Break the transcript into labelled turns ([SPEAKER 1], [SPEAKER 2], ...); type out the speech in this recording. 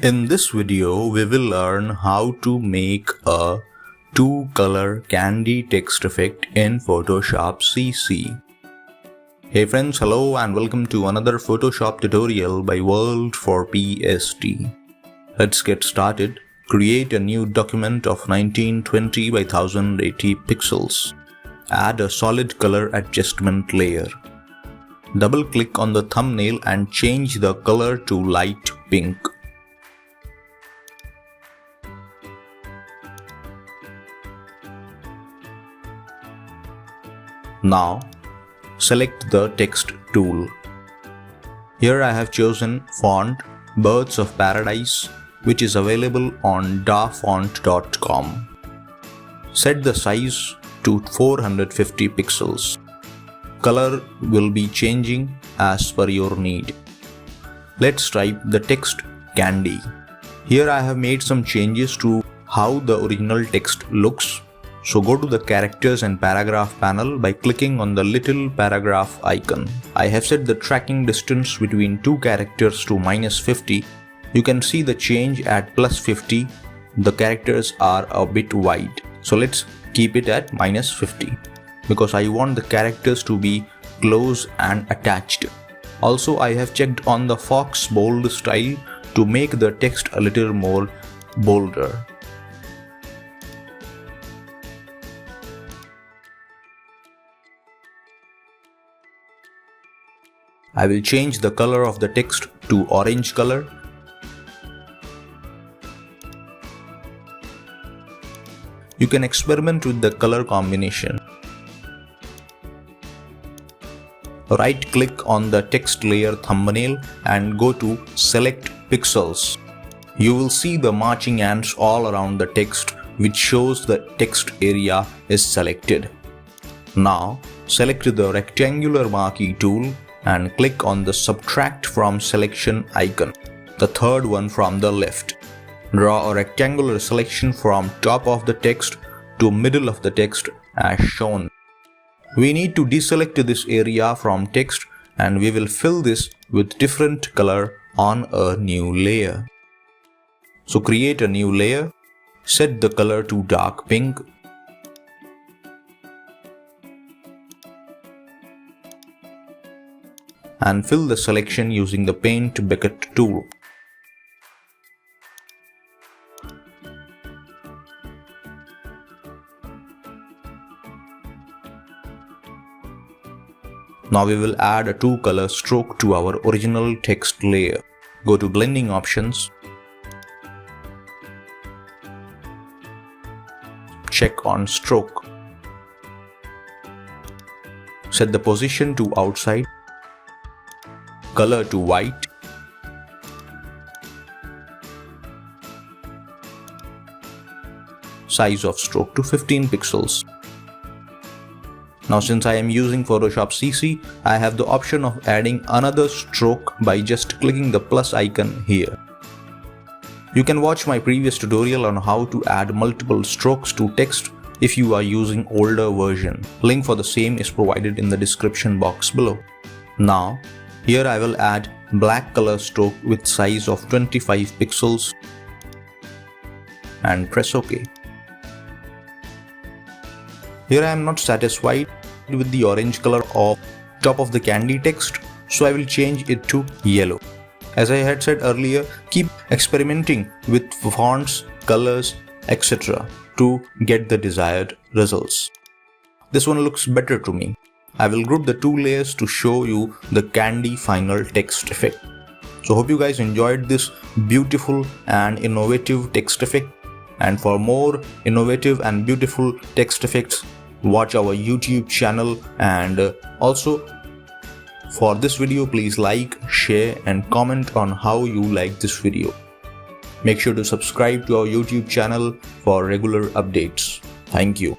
[SPEAKER 1] In this video, we will learn how to make a two-color candy text effect in Photoshop CC. Hey friends, hello and welcome to another Photoshop tutorial by World for PSD. Let's get started. Create a new document of 1920 by 1080 pixels. Add a solid color adjustment layer. Double-click on the thumbnail and change the color to light pink. Now, select the text tool. Here I have chosen font Birds of Paradise, which is available on dafont.com. Set the size to 450 pixels. Color will be changing as per your need. Let's type the text candy. Here I have made some changes to how the original text looks. So go to the characters and paragraph panel by clicking on the little paragraph icon. I have set the tracking distance between two characters to -50. You can see the change at +50. The characters are a bit wide. So let's keep it at -50 because I want the characters to be close and attached. Also, I have checked on the Fox bold style to make the text a little more bolder. I will change the color of the text to orange color. You can experiment with the color combination. Right-click on the text layer thumbnail and go to Select Pixels. You will see the marching ants all around the text, which shows the text area is selected. Now, select the rectangular marquee tool and click on the Subtract from Selection icon, the third one from the left. Draw a rectangular selection from top of the text to middle of the text as shown. We need to deselect this area from text and we will fill this with different color on a new layer. So create a new layer, set the color to dark pink, and fill the selection using the Paint Bucket tool. Now we will add a two-color stroke to our original text layer. Go to Blending Options. Check on Stroke. Set the position to outside. Color to white. Size of stroke to 15 pixels. Now since I am using Photoshop CC, I have the option of adding another stroke by just clicking the plus icon here. You can watch my previous tutorial on how to add multiple strokes to text if you are using older version. Link for the same is provided in the description box below. Now, here I will add black color stroke with size of 25 pixels and press OK. Here I am not satisfied with the orange color of top of the candy text, so I will change it to yellow. As I had said earlier, keep experimenting with fonts, colors, etc. to get the desired results. This one looks better to me. I will group the two layers to show you the candy final text effect. So hope you guys enjoyed this beautiful and innovative text effect. And for more innovative and beautiful text effects, watch our YouTube channel, and also for this video please like, share and comment on how you like this video. Make sure to subscribe to our YouTube channel for regular updates. Thank you.